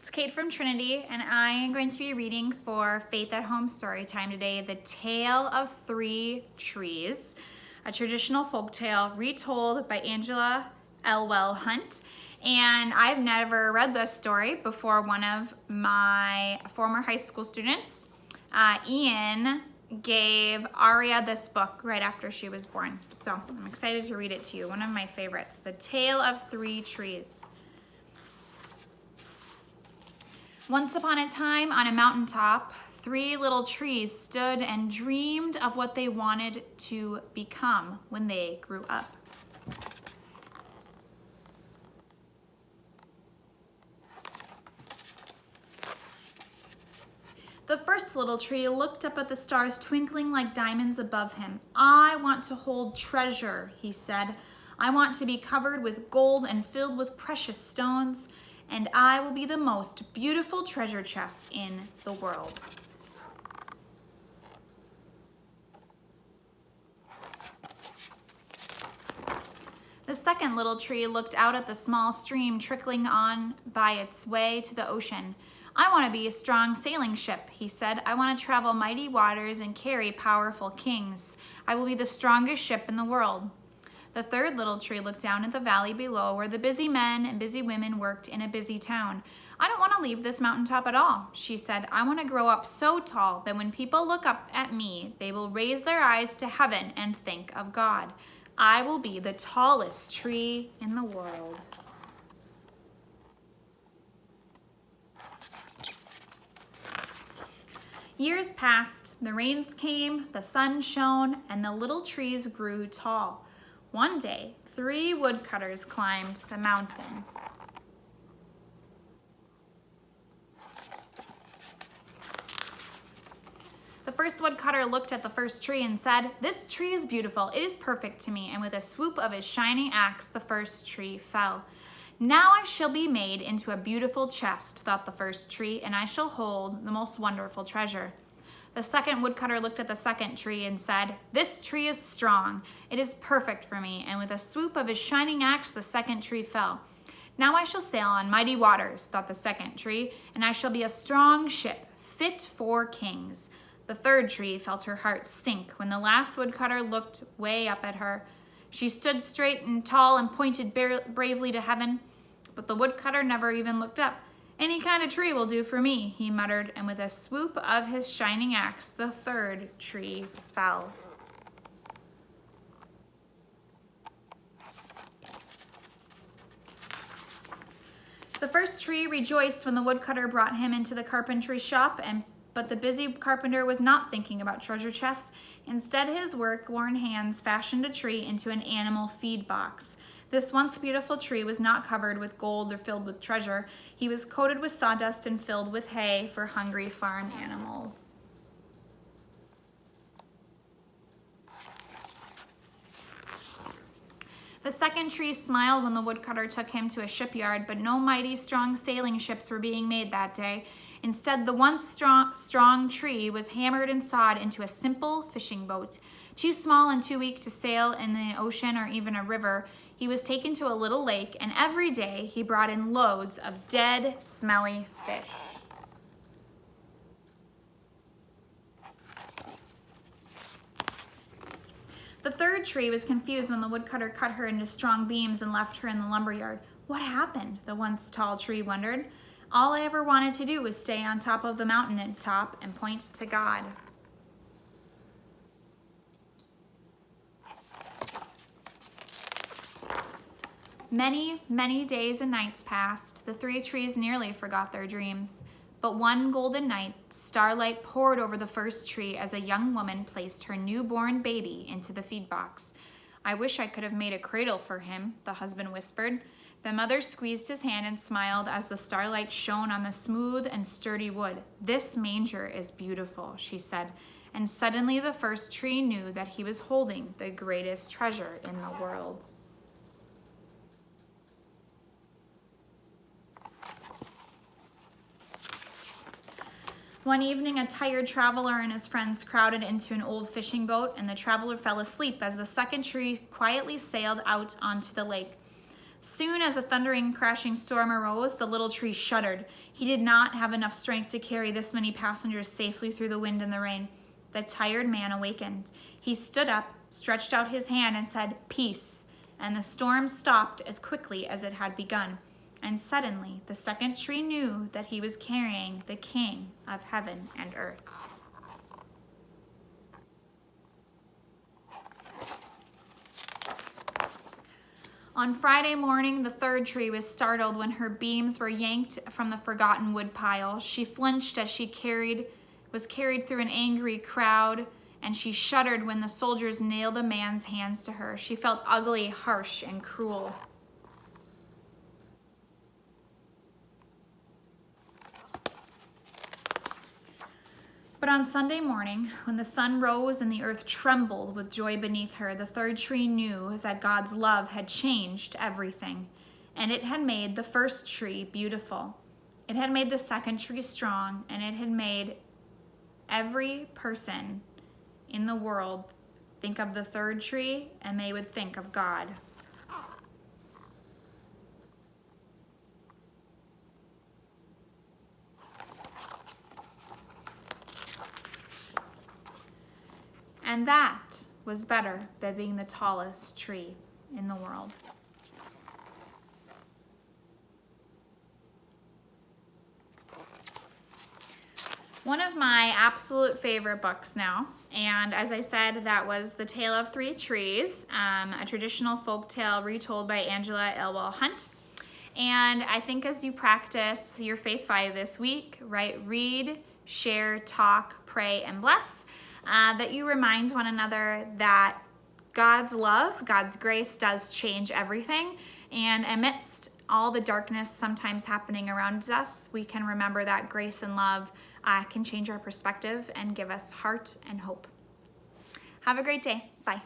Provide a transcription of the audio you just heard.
It's Kate from Trinity, and I am going to be reading for Faith at Home Storytime today, The Tale of Three Trees, a traditional folktale retold by Angela Elwell Hunt. And I've never read this story before. One of my former high school students, Ian, gave Aria this book right after she was born. So I'm excited to read it to you. One of my favorites, The Tale of Three Trees. Once upon a time, on a mountaintop, three little trees stood and dreamed of what they wanted to become when they grew up. The first little tree looked up at the stars twinkling like diamonds above him. "I want to hold treasure," he said. "I want to be covered with gold and filled with precious stones, and I will be the most beautiful treasure chest in the world." The second little tree looked out at the small stream trickling on by its way to the ocean. "I want to be a strong sailing ship," he said. "I want to travel mighty waters and carry powerful kings. I will be the strongest ship in the world." The third little tree looked down at the valley below where the busy men and busy women worked in a busy town. "I don't want to leave this mountaintop at all," she said. "I want to grow up so tall that when people look up at me, they will raise their eyes to heaven and think of God. I will be the tallest tree in the world." Years passed, the rains came, the sun shone, and the little trees grew tall. One day, three woodcutters climbed the mountain. The first woodcutter looked at the first tree and said, "This tree is beautiful. It is perfect to me." And with a swoop of his shining axe, the first tree fell. "Now I shall be made into a beautiful chest," thought the first tree, "and I shall hold the most wonderful treasure." The second woodcutter looked at the second tree and said, "This tree is strong. It is perfect for me." And with a swoop of his shining axe, the second tree fell. "Now I shall sail on mighty waters," thought the second tree, "and I shall be a strong ship, fit for kings." The third tree felt her heart sink when the last woodcutter looked way up at her. She stood straight and tall and pointed bravely to heaven, but the woodcutter never even looked up. "Any kind of tree will do for me," he muttered, and with a swoop of his shining axe, the third tree fell. The first tree rejoiced when the woodcutter brought him into the carpentry shop, but the busy carpenter was not thinking about treasure chests. Instead, his work-worn hands fashioned a tree into an animal feed box. This once beautiful tree was not covered with gold or filled with treasure. He was coated with sawdust and filled with hay for hungry farm animals. The second tree smiled when the woodcutter took him to a shipyard, but no mighty strong sailing ships were being made that day. Instead, the once strong tree was hammered and sawed into a simple fishing boat. Too small and too weak to sail in the ocean or even a river, he was taken to a little lake, and every day he brought in loads of dead, smelly fish. The third tree was confused when the woodcutter cut her into strong beams and left her in the lumberyard. "What happened?" the once tall tree wondered. "All I ever wanted to do was stay on top of the mountain top and point to God." Many, many days and nights passed. The three trees nearly forgot their dreams. But one golden night, starlight poured over the first tree as a young woman placed her newborn baby into the feed box. "I wish I could have made a cradle for him," the husband whispered. The mother squeezed his hand and smiled as the starlight shone on the smooth and sturdy wood. "This manger is beautiful," she said, and suddenly the first tree knew that he was holding the greatest treasure in the world. One evening, a tired traveler and his friends crowded into an old fishing boat, and the traveler fell asleep as the second tree quietly sailed out onto the lake. Soon as a thundering, crashing storm arose, the little tree shuddered. He did not have enough strength to carry this many passengers safely through the wind and the rain. The tired man awakened. He stood up, stretched out his hand, and said, "Peace." And the storm stopped as quickly as it had begun. And suddenly the second tree knew that he was carrying the King of heaven and earth. On Friday morning, the third tree was startled when her beams were yanked from the forgotten wood pile. She flinched as she was carried through an angry crowd, and she shuddered when the soldiers nailed a man's hands to her. She felt ugly, harsh, and cruel. But on Sunday morning, when the sun rose and the earth trembled with joy beneath her, the third tree knew that God's love had changed everything, and it had made the first tree beautiful. It had made the second tree strong, and it had made every person in the world think of the third tree, and they would think of God. And that was better than being the tallest tree in the world. One of my absolute favorite books now, and as I said, that was The Tale of Three Trees, a traditional folk tale retold by Angela Elwell Hunt. And I think as you practice your Faith 5 this week, right, read, share, talk, pray, and bless, that you remind one another that God's love, God's grace does change everything. And amidst all the darkness sometimes happening around us, we can remember that grace and love can change our perspective and give us heart and hope. Have a great day. Bye.